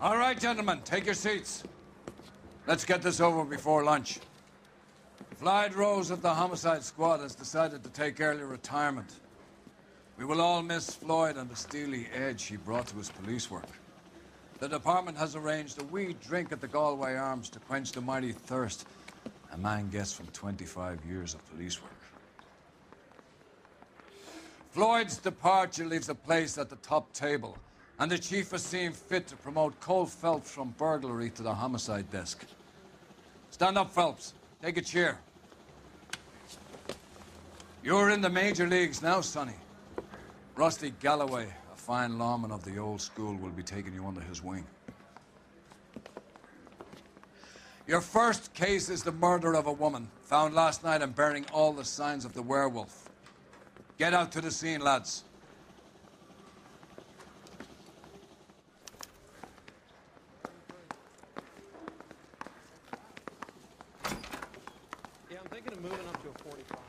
All right, gentlemen, take your seats. Let's get this over before lunch. Floyd Rose of the homicide squad has decided to take early retirement. We will all miss Floyd and the steely edge he brought to his police work. The department has arranged a wee drink at the Galway Arms to quench the mighty thirst a man gets from 25 years of police work. Floyd's departure leaves a place at the top table, and the chief has seen fit to promote Cole Phelps from burglary to the homicide desk. Stand up, Phelps. Take a chair. You're in the major leagues now, Sonny. Rusty Galloway, a fine lawman of the old school, will be taking you under his wing. Your first case is the murder of a woman, found last night and bearing all the signs of the werewolf. Get out to the scene, lads. Yeah, I'm thinking of moving up to a 45.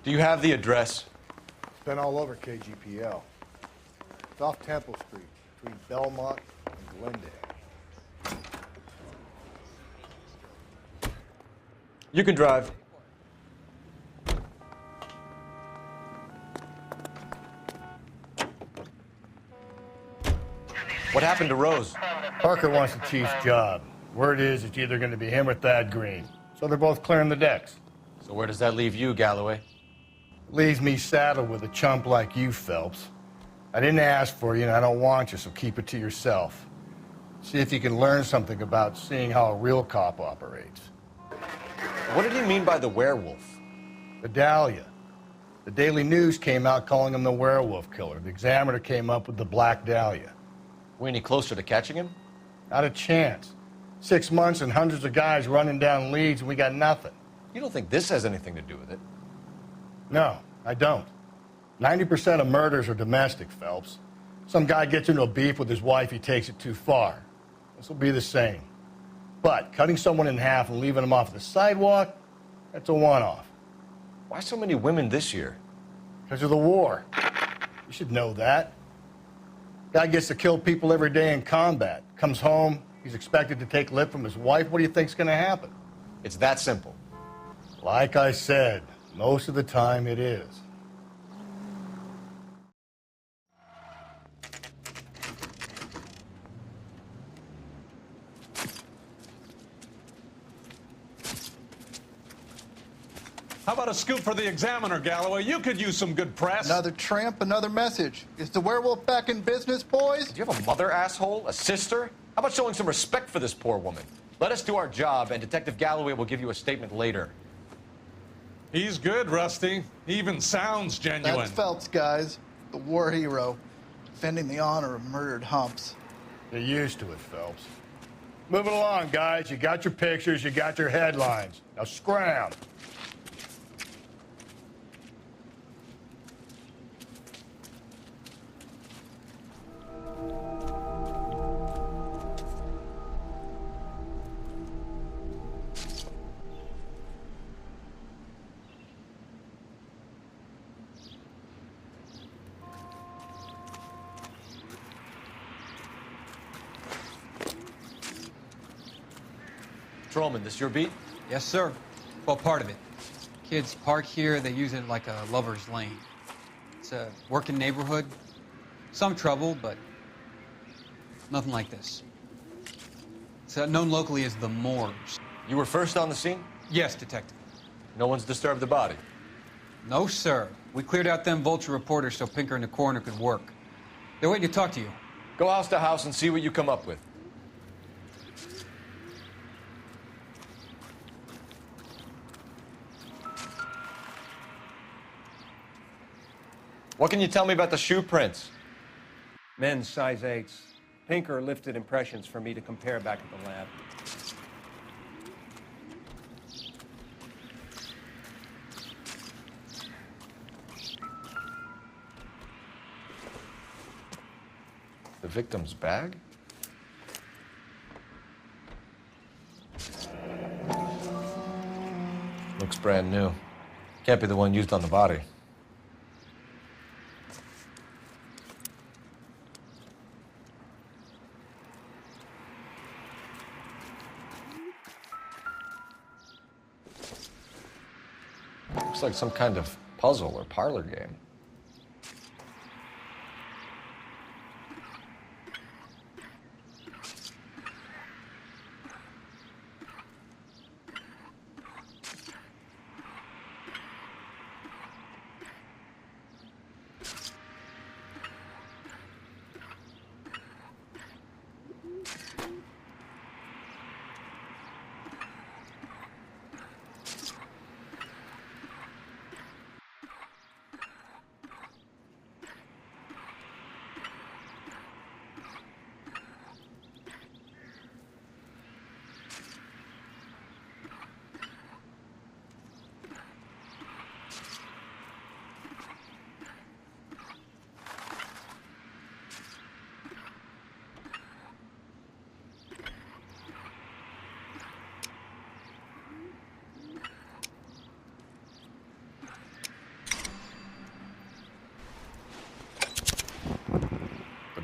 Do you have the address? It's been all over KGPL. It's off Temple Street, between Belmont and Glendale. You can drive. What happened to Rose? Parker wants the chief's job. Word is it's either going to be him or Thad Green. So they're both clearing the decks. So where does that leave you, Galloway? Leaves me saddled with a chump like you, Phelps. I didn't ask for you and I don't want you, so keep it to yourself. See if you can learn something about seeing how a real cop operates. What did he mean by the werewolf? The Dahlia. The Daily News came out calling him the werewolf killer. The Examiner came up with the Black Dahlia. We any closer to catching him? Not a chance. 6 months and hundreds of guys running down leads and we got nothing. You don't think this has anything to do with it? No, I don't. 90% of murders are domestic, Phelps. Some guy gets into a beef with his wife, he takes it too far. This will be the same. But cutting someone in half and leaving them off the sidewalk, that's a one-off. Why so many women this year? Because of the war. You should know that. Guy gets to kill people every day in combat. Comes home, he's expected to take lip from his wife. What do you think's going to happen? It's that simple. Like I said, most of the time it is. How about a scoop for the Examiner, Galloway? You could use some good press. Another tramp, another message. Is the werewolf back in business, boys? Do you have a mother, asshole? A sister? How about showing some respect for this poor woman? Let us do our job, and Detective Galloway will give you a statement later. He's good, Rusty. He even sounds genuine. That's Phelps, guys. The war hero. Defending the honor of murdered humps. You're used to it, Phelps. Moving along, guys. You got your pictures, you got your headlines. Now scram. Patrolman, this your beat? Yes, sir. Well, part of it. Kids park here, they use it like a lover's lane. It's a working neighborhood. Some trouble, but nothing like this. It's known locally as the Morgues. You were first on the scene? Yes, detective. No one's disturbed the body? No, sir. We cleared out them vulture reporters so Pinker and the coroner could work. They're waiting to talk to you. Go house to house and see what you come up with. What can you tell me about the shoe prints? Men's size 8s. Pinker lifted impressions for me to compare back at the lab. The victim's bag? Looks brand new. Can't be the one used on the body. Looks like some kind of puzzle or parlor game.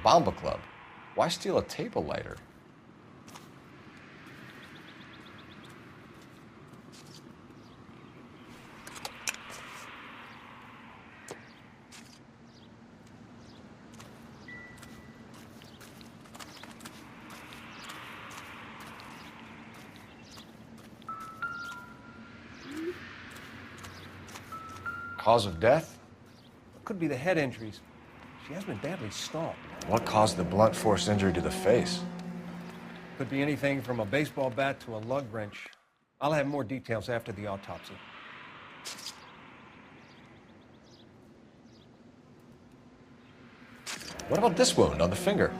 Bomba Club. Why steal a table lighter? Cause of death? Could be the head injuries. She has been badly stomped. What caused the blunt force injury to the face? Could be anything from a baseball bat to a lug wrench. I'll have more details after the autopsy. What about this wound on the finger?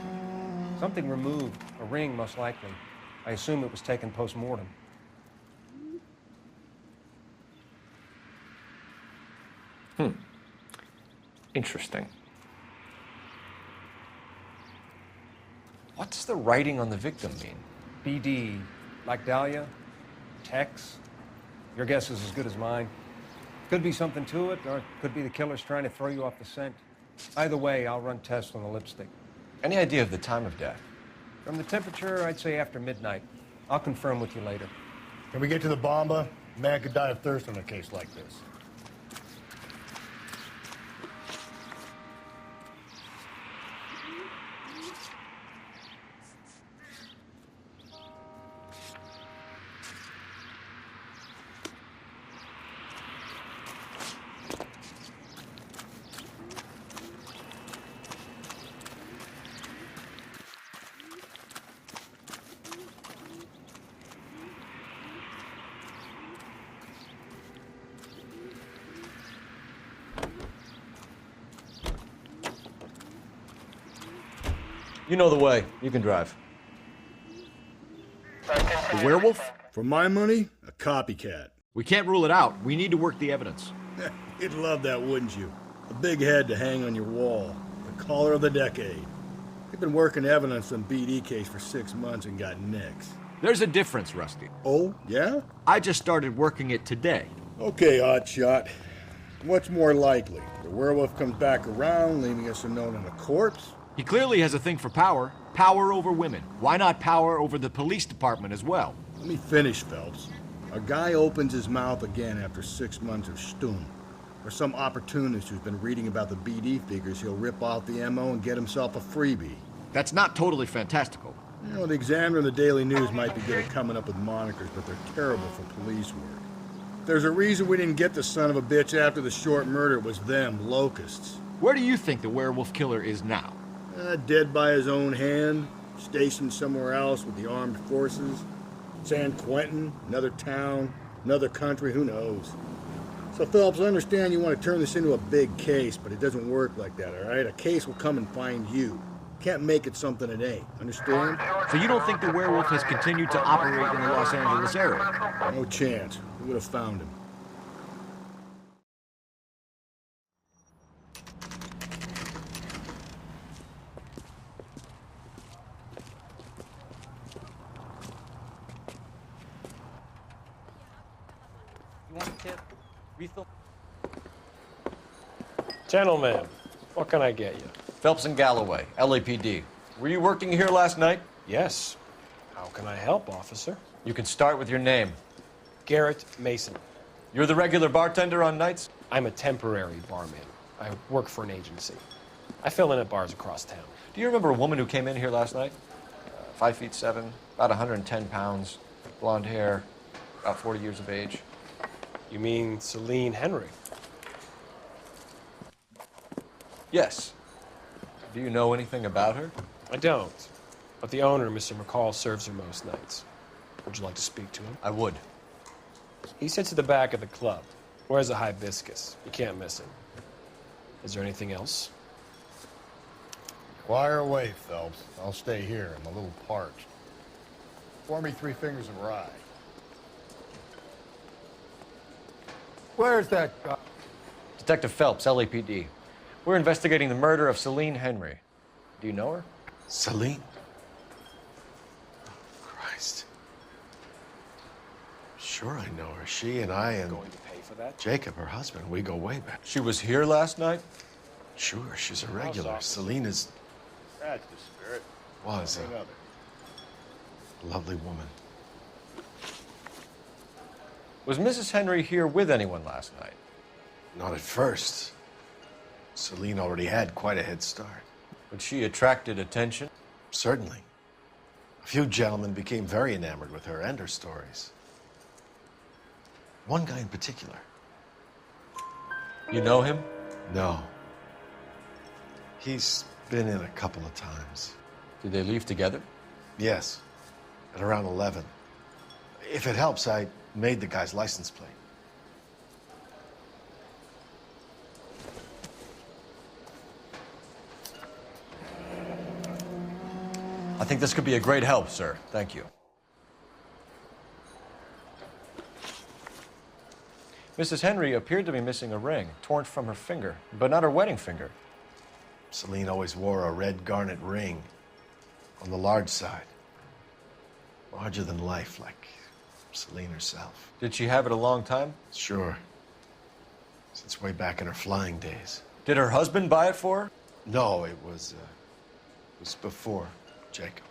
Something removed, a ring most likely. I assume it was taken post-mortem. Interesting. What does the writing on the victim mean? BD, like Dahlia, Tex. Your guess is as good as mine. Could be something to it, or it could be the killer's trying to throw you off the scent. Either way, I'll run tests on the lipstick. Any idea of the time of death? From the temperature, I'd say after midnight. I'll confirm with you later. Can we get to the bomba? A man could die of thirst in a case like this. You know the way. You can drive. The werewolf? For my money, a copycat. We can't rule it out. We need to work the evidence. You'd love that, wouldn't you? A big head to hang on your wall. The caller of the decade. You've been working evidence on BD case for 6 months and got nicks. There's a difference, Rusty. Oh, yeah? I just started working it today. Okay, Oddshot. What's more likely? The werewolf comes back around, leaving us a note on a corpse? He clearly has a thing for power. Power over women. Why not power over the police department as well? Let me finish, Phelps. A guy opens his mouth again after 6 months of stum. Or some opportunist who's been reading about the BD figures he'll rip off the MO and get himself a freebie. That's not totally fantastical. You know, the Examiner and the Daily News might be good at coming up with monikers, but they're terrible for police work. If there's a reason we didn't get the son of a bitch after the short murder, it was them, locusts. Where do you think the werewolf killer is now? Dead by his own hand, stationed somewhere else with the armed forces. San Quentin, another town, another country, who knows? So, Phelps, I understand you want to turn this into a big case, but it doesn't work like that, all right? A case will come and find you. Can't make it something it ain't. Understand? So you don't think the werewolf has continued to operate in the Los Angeles area? No chance. We would have found him. You want a tip? Refill? Gentlemen, what can I get you? Phelps and Galloway, LAPD. Were you working here last night? Yes. How can I help, officer? You can start with your name. Garrett Mason. You're the regular bartender on nights? I'm a temporary barman. I work for an agency. I fill in at bars across town. Do you remember a woman who came in here last night? 5'7", about 110 pounds, blonde hair, about 40 years of age. You mean Celine Henry? Yes. Do you know anything about her? I don't. But the owner, Mr. McCall, serves her most nights. Would you like to speak to him? I would. He sits at the back of the club. Wears a hibiscus. You can't miss him. Is there anything else? Fire away, Phelps. I'll stay here. I'm a little parched. Pour me 3 fingers of rye. Where's that guy? Detective Phelps, LAPD. We're investigating the murder of Celine Henry. Do you know her? Celine? Christ. Sure I know her. She and I and Going to pay for that? Jacob, her husband, we go way back. She was here last night? Sure, she's a regular. office. Celine is... That's the spirit. was Another. a lovely woman. Was Mrs. Henry here with anyone last night? Not at first. Celine already had quite a head start. But she attracted attention? Certainly. A few gentlemen became very enamored with her and her stories. One guy in particular. You know him? No. He's been in a couple of times. Did they leave together? Yes, at around 11. If it helps, I made the guy's license plate. I think this could be a great help, sir. Thank you. Mrs. Henry appeared to be missing a ring, torn from her finger, but not her wedding finger. Celine always wore a red garnet ring on the large side. Larger than life, like Celine herself. Did she have it a long time? Sure. Since way back in her flying days. Did her husband buy it for her? No, it was before Jacob.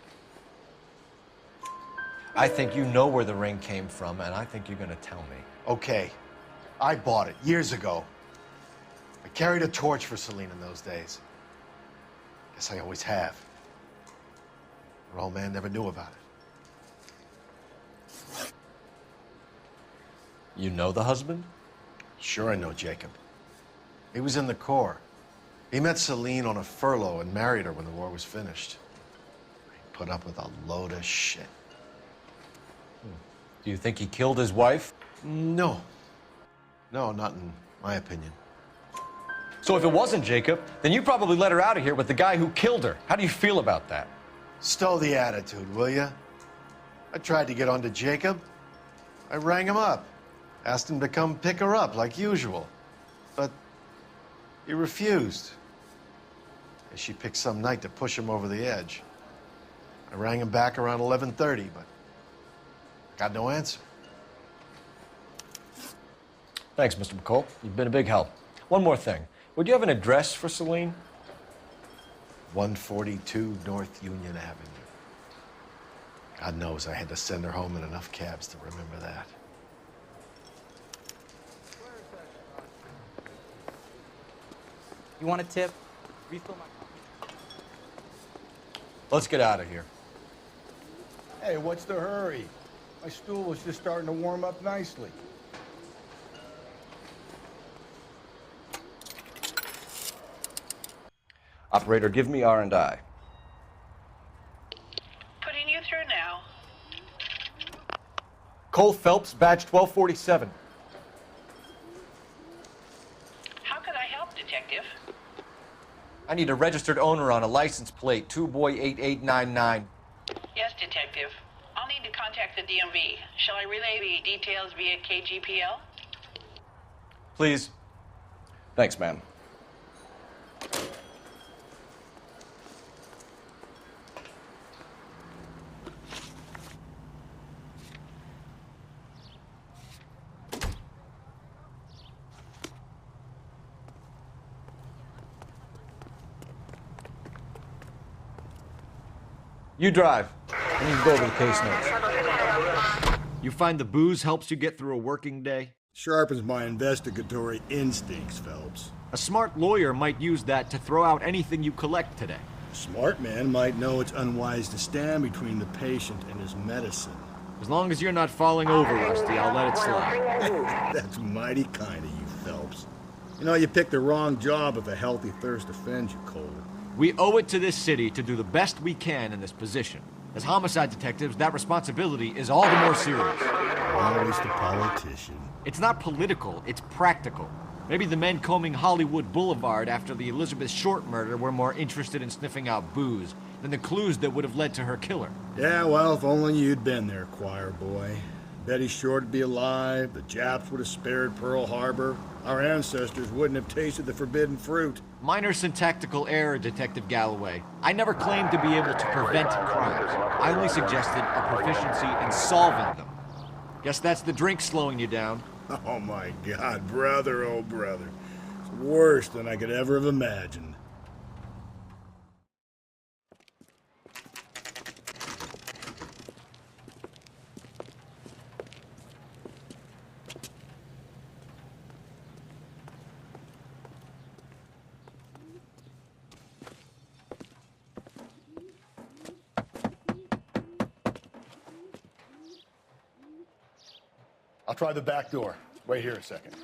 I think you know where the ring came from, and I think you're going to tell me. Okay, I bought it years ago. I carried a torch for Celine in those days. Guess I always have. Her old man never knew about it. You know the husband? Sure I know Jacob. He was in the Corps. He met Celine on a furlough and married her when the war was finished. He put up with a load of shit. Do you think he killed his wife? No. No, not in my opinion. So if it wasn't Jacob, then you probably let her out of here with the guy who killed her. How do you feel about that? Stow the attitude, will ya? I tried to get onto Jacob. I rang him up. Asked him to come pick her up like usual. But he refused. And she picked some night to push him over the edge. I rang him back around 11:30, but got no answer. Thanks, Mr. McCall. You've been a big help. One more thing. Would you have an address for Celine? 142 North Union Avenue. God knows I had to send her home in enough cabs to remember that. You want a tip? Refill my... Let's get out of here. Hey, what's the hurry? My stool was just starting to warm up nicely. Operator, give me R&I. Putting you through now. Cole Phelps, badge 1247. How could I help, Detective? I need a registered owner on a license plate, 2boy8899. Yes, Detective. I'll need to contact the DMV. Shall I relay the details via KGPL? Please. Thanks, ma'am. You drive. I need to go over the case notes. You find the booze helps you get through a working day? Sharpens my investigatory instincts, Phelps. A smart lawyer might use that to throw out anything you collect today. A smart man might know it's unwise to stand between the patient and his medicine. As long as you're not falling over, Rusty, I'll let it slide. That's mighty kind of you, Phelps. You know, you picked the wrong job if a healthy thirst offends you, Cole. We owe it to this city to do the best we can in this position. As homicide detectives, that responsibility is all the more serious. Always the politician. It's not political, it's practical. Maybe the men combing Hollywood Boulevard after the Elizabeth Short murder were more interested in sniffing out booze than the clues that would have led to her killer. Yeah, well, if only you'd been there, choir boy. Betty Short would be alive, the Japs would have spared Pearl Harbor, our ancestors wouldn't have tasted the forbidden fruit. Minor syntactical error, Detective Galloway. I never claimed to be able to prevent crimes. I only suggested a proficiency in solving them. Guess that's the drink slowing you down. Oh my God, brother, oh brother. It's worse than I could ever have imagined. I'll try the back door. Wait here a second.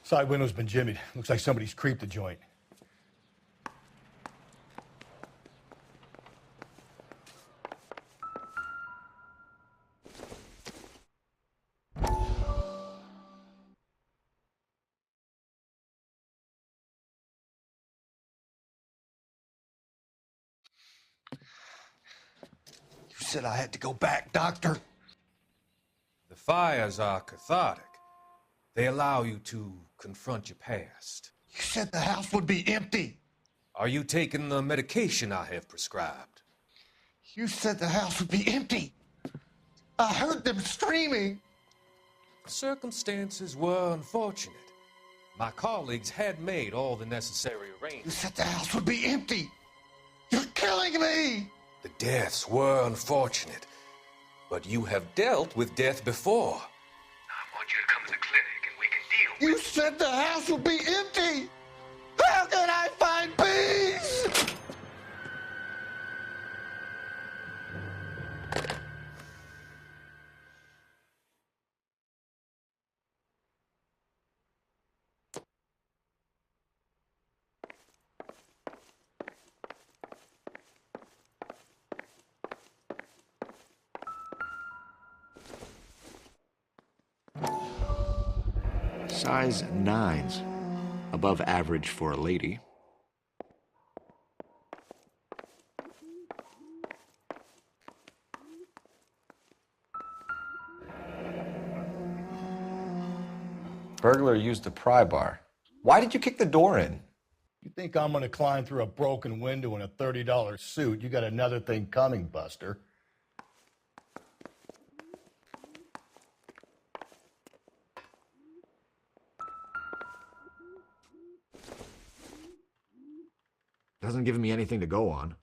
Side window's been jimmied. Looks like somebody's creeped the joint. You said I had to go back, Doctor. The fires are cathartic. They allow you to confront your past. You said the house would be empty. Are you taking the medication I have prescribed? You said the house would be empty. I heard them screaming. The circumstances were unfortunate. My colleagues had made all the necessary You arrangements. said the house would be empty. You're killing me. The deaths were unfortunate, but you have dealt with death before. I want you to come to the clinic and we can deal You said the house would be empty. How can I find peace? Size 9s. Above average for a lady. Burglar used a pry bar. Why did you kick the door in? You think I'm gonna climb through a broken window in a $30 suit? You got another thing coming, Buster. Doesn't give me anything to go on.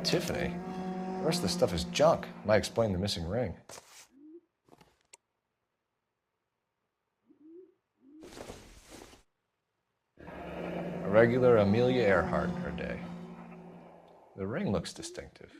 Tiffany. The rest of the stuff is junk. Might explain the missing ring. A regular Amelia Earhart in her day. The ring looks distinctive.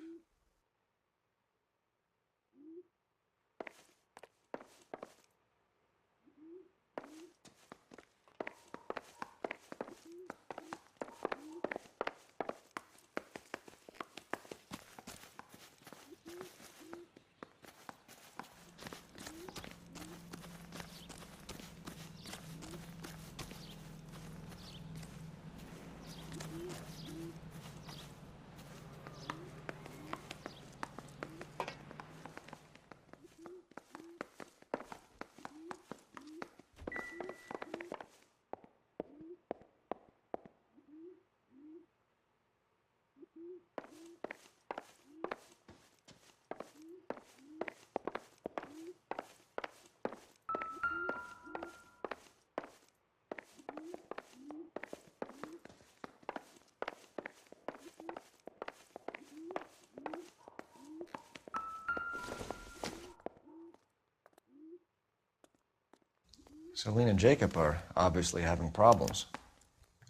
Celine and Jacob are obviously having problems.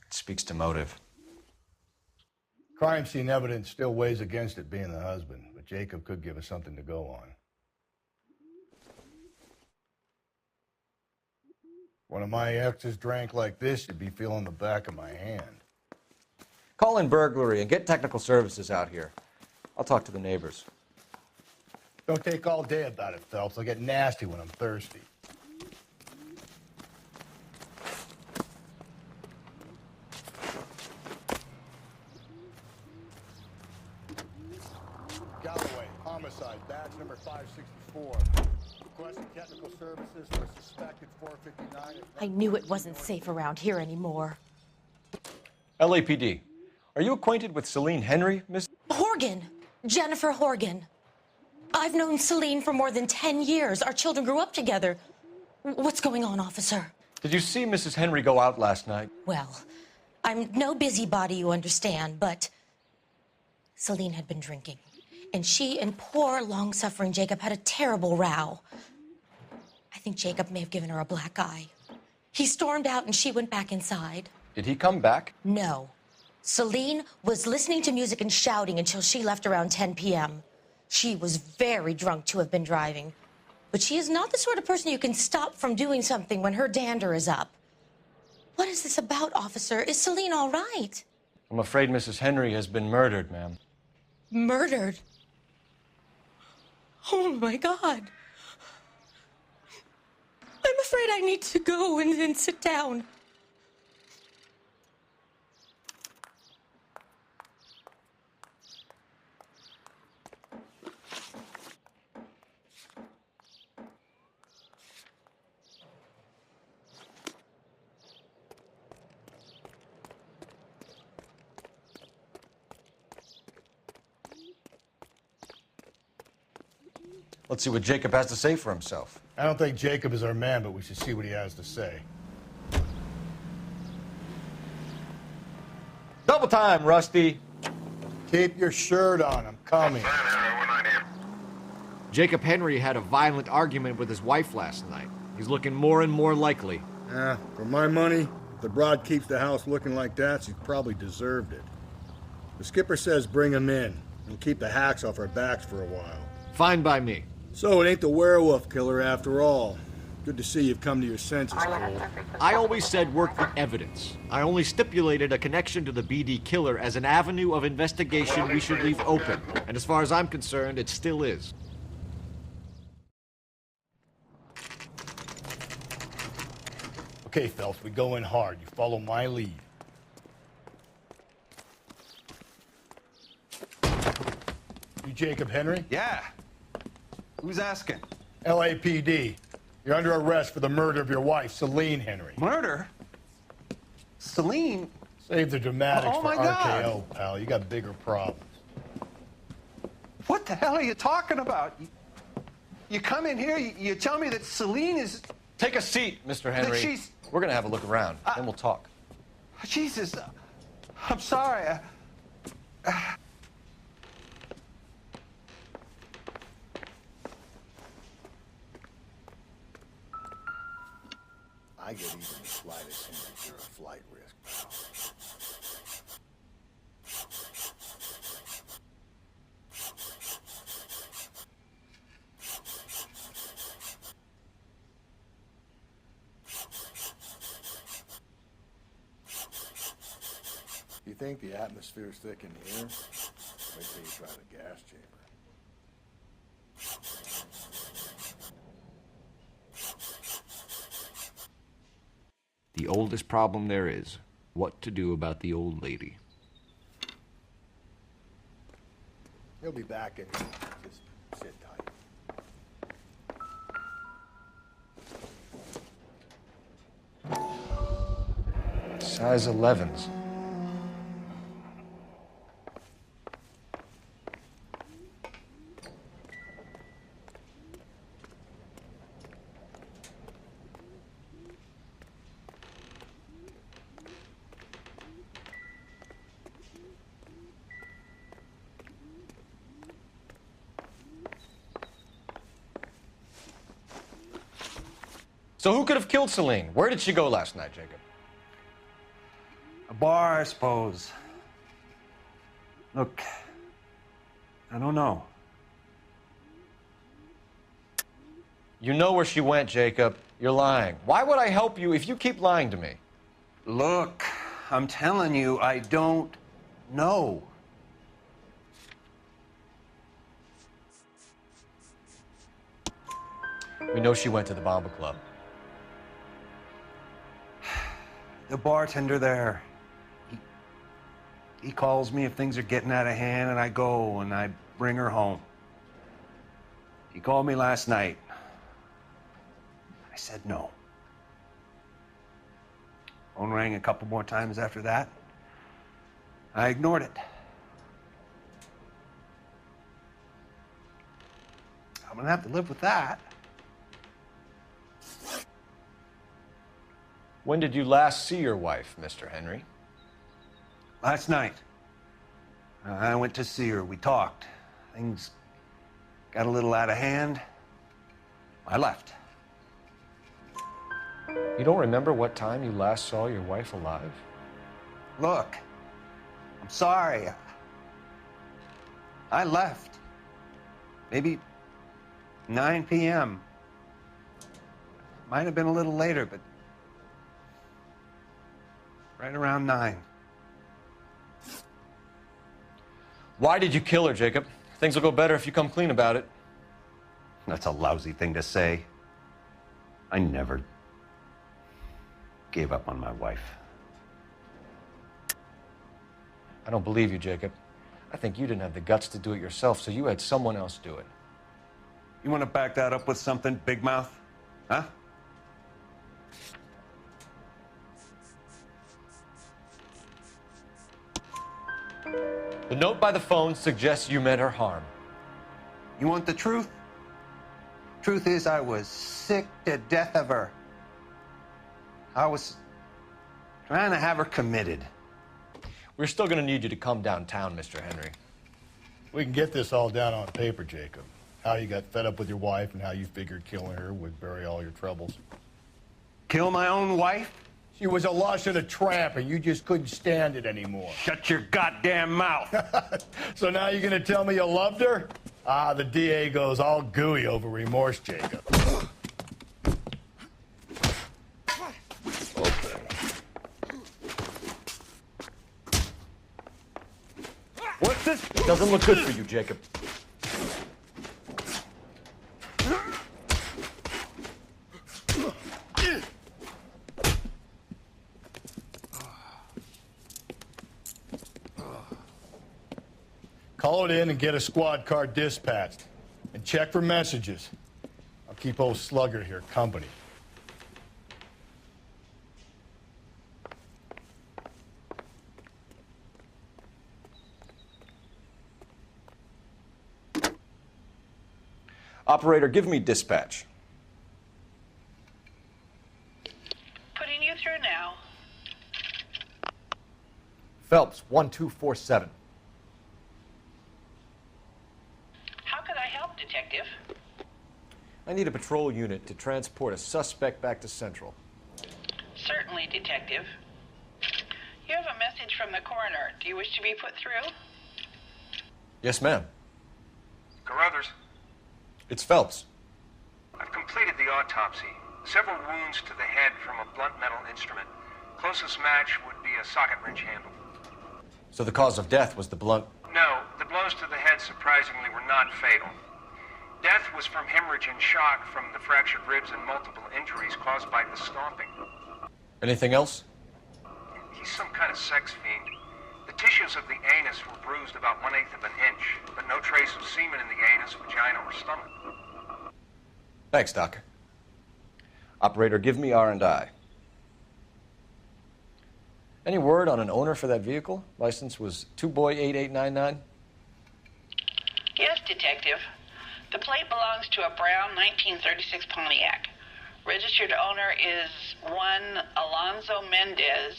It speaks to motive. Crime scene evidence still weighs against it being the husband, but Jacob could give us something to go on. One of my exes drank like this, you'd be feeling the back of my hand. Call in burglary and get technical services out here. I'll talk to the neighbors. Don't take all day about it, Phelps. I'll get nasty when I'm thirsty. Galloway, homicide, badge number 564. Requesting technical services for a suspected 459. I knew it wasn't safe around here anymore. LAPD. Are you acquainted with Celine Henry, Miss? Horgan! Jennifer Horgan. I've known Celine for more than 10 years. Our children grew up together. What's going on, officer? Did you see Mrs. Henry go out last night? Well, I'm no busybody, you understand, but Celine had been drinking. And she and poor, long-suffering Jacob had a terrible row. I think Jacob may have given her a black eye. He stormed out and she went back inside. Did he come back? No. Celine was listening to music and shouting until she left around 10 p.m. She was very drunk to have been driving. But she is not the sort of person you can stop from doing something when her dander is up. What is this about, officer? Is Celine all right? I'm afraid Mrs. Henry has been murdered, ma'am. Murdered? Oh, my God. I'm afraid I need to go and sit down. Let's see what Jacob has to say for himself. I don't think Jacob is our man, but we should see what he has to say. Double time, Rusty. Keep your shirt on. I'm coming. Jacob Henry had a violent argument with his wife last night. He's looking more and more likely. For my money, if the broad keeps the house looking like that, she's probably deserved it. The skipper says bring him in and keep the hacks off our backs for a while. Fine by me. So it ain't the werewolf killer after all. Good to see you've come to your senses, Cole. I always said work the evidence. I only stipulated a connection to the BD killer as an avenue of investigation we should leave open. And as far as I'm concerned, it still is. Okay, Phelps, we go in hard. You follow my lead. You Jacob Henry? Yeah. Who's asking? LAPD. You're under arrest for the murder of your wife, Celine Henry. Murder? Celine? Save the dramatics Oh, for my RKO, God. pal. You got bigger problems. What the hell are you talking about? You come in here, you tell me that Celine is... Take a seat, Mr. Henry. That she's... We're gonna have a look around, then we'll talk. Jesus, I'm sorry. I get even the slightest hint that you're a flight risk, pal. You think the atmosphere's thick in here? Wait till you try the gas chamber. The oldest problem there is, what to do about the old lady. He'll be back in. Just sit tight. Size 11s. So who could have killed Celine? Where did she go last night, Jacob? A bar, I suppose. Look, I don't know. You know where she went, Jacob. You're lying. Why would I help you if you keep lying to me? Look, I'm telling you, I don't know. We know she went to the Bomba Club. The bartender there, he calls me if things are getting out of hand, and I go and I bring her home. He called me last night. I said no. Phone rang a couple more times after that. I ignored it. I'm gonna have to live with that. When did you last see your wife, Mr. Henry? Last night. I went to see her. We talked. Things got a little out of hand. I left. You don't remember what time you last saw your wife alive? Look, I'm sorry. I left. Maybe 9 p.m. Might have been a little later, but right around 9. Why did you kill her, Jacob? Things will go better if you come clean about it. That's a lousy thing to say. I never gave up on my wife. I don't believe you, Jacob. I think you didn't have the guts to do it yourself, so you had someone else do it. You want to back that up with something, Big Mouth? Huh? The note by the phone suggests you meant her harm. You want the truth? Truth is, I was sick to death of her. I was trying to have her committed. We're still going to need you to come downtown, Mr. Henry. We can get this all down on paper, Jacob. How you got fed up with your wife and how you figured killing her would bury all your troubles. Kill my own wife? She was a lush and a tramp, and you just couldn't stand it anymore. Shut your goddamn mouth. So now you're gonna tell me you loved her? Ah, the DA goes all gooey over remorse, Jacob. What's this? Doesn't look good for you, Jacob. Call it in and get a squad car dispatched. And check for messages. I'll keep old Slugger here company. Operator, give me dispatch. Putting you through now. Phelps, 1247. How could I help, Detective? I need a patrol unit to transport a suspect back to Central. Certainly, Detective. You have a message from the coroner. Do you wish to be put through? Yes, ma'am. Carruthers, It's Phelps. I've completed the autopsy. Several wounds to the head from a blunt metal instrument. Closest match would be a socket wrench handle. So the cause of death was the blunt... No, the blows to the head surprisingly were not fatal. Death was from hemorrhage and shock from the fractured ribs and multiple injuries caused by the stomping. Anything else? He's some kind of sex fiend. The tissues of the anus were bruised about 1/8 of an inch, but no trace of semen in the anus, vagina, or stomach. Thanks, Doc. Operator, give me R&I. Any word on an owner for that vehicle? License was 2boy8899. Yes, Detective. The plate belongs to a brown 1936 Pontiac. Registered owner is one Alonzo Mendez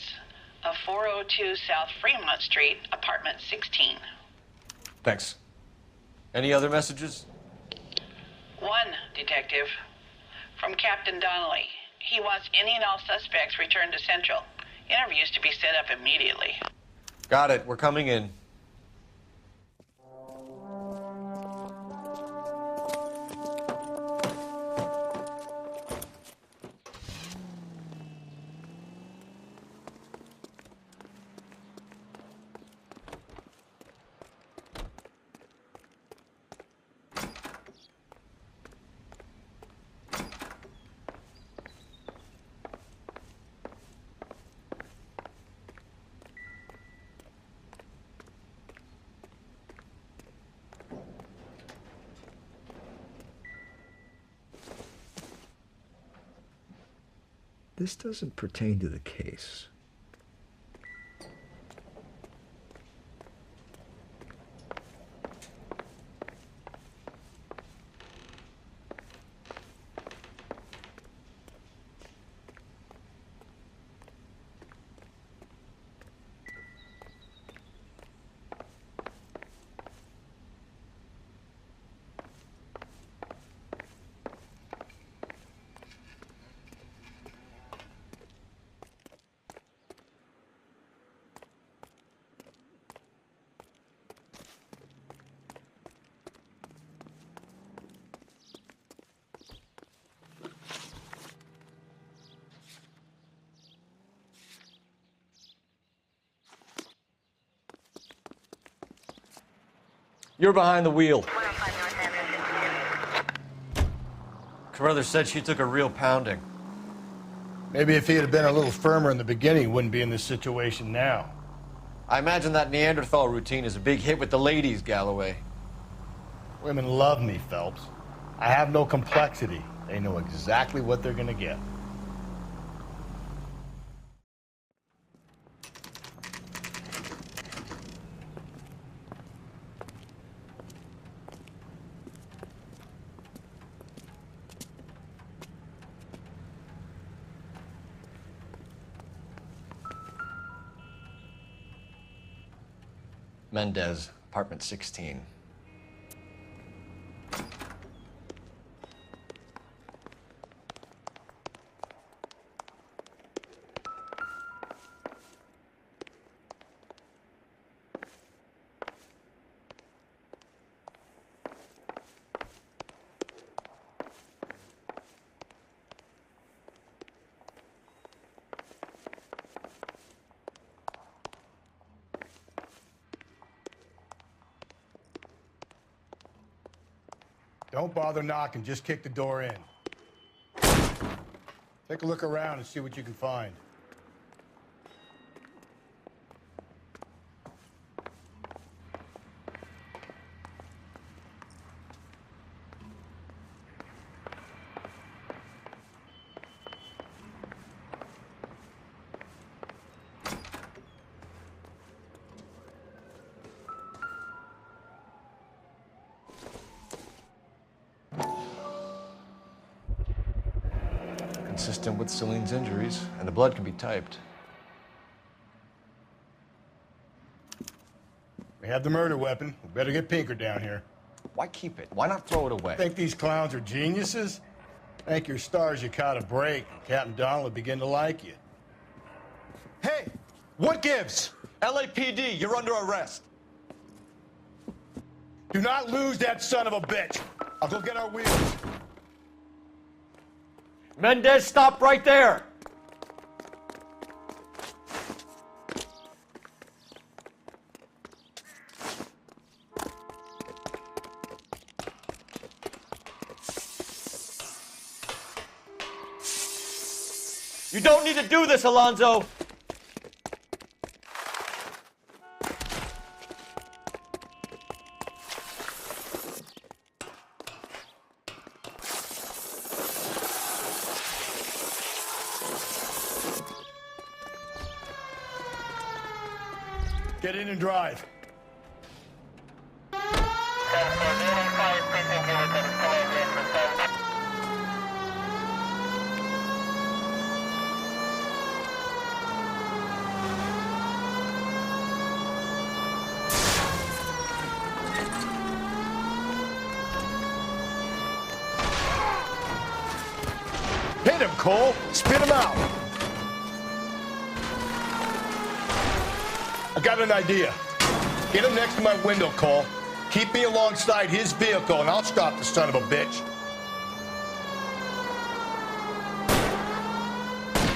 of 402 South Fremont Street, apartment 16. Thanks. Any other messages? One, Detective. From Captain Donnelly. He wants any and all suspects returned to Central. Interviews to be set up immediately. Got it. We're coming in. This doesn't pertain to the case. You're behind the wheel. Carruthers said she took a real pounding. Maybe if he had been a little firmer in the beginning, he wouldn't be in this situation now. I imagine that Neanderthal routine is a big hit with the ladies, Galloway. Women love me, Phelps. I have no complexity. They know exactly what they're gonna get. Mendez, apartment 16. Don't bother knocking, just kick the door in. Take a look around and see what you can find. Consistent with Celine's injuries, and the blood can be typed. We have the murder weapon. We better get Pinker down here. Why keep it? Why not throw it away? Think these clowns are geniuses? Thank your stars you caught a break. Captain Donald will begin to like you. Hey! What gives? LAPD, you're under arrest. Do not lose that son of a bitch. I'll go get our wheels. Mendez, stop right there! You don't need to do this, Alonzo! Get in and drive. Hit him, Cole. Spit him out. I got an idea. Get him next to my window, Cole. Keep me alongside his vehicle, and I'll stop the son of a bitch.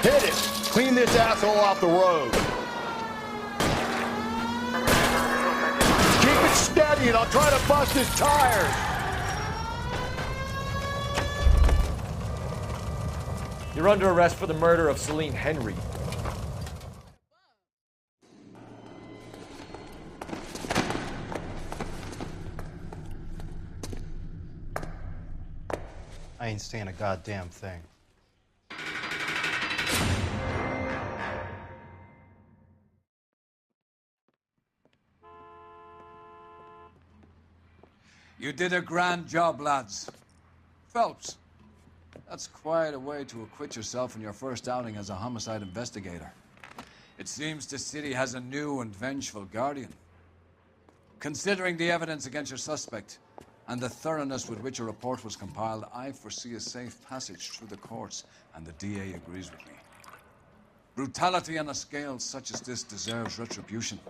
Hit it. Clean this asshole off the road. Keep it steady, and I'll try to bust his tires. You're under arrest for the murder of Celine Henry. I ain't saying a goddamn thing. You did a grand job, lads. Phelps, that's quite a way to acquit yourself in your first outing as a homicide investigator. It seems the city has a new and vengeful guardian. Considering the evidence against your suspect and the thoroughness with which a report was compiled, I foresee a safe passage through the courts, and the DA agrees with me. Brutality on a scale such as this deserves retribution.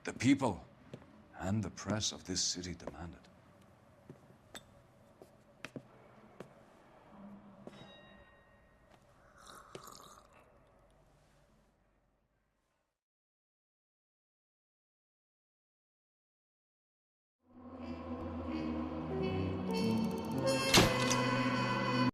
The people and the press of this city demand it.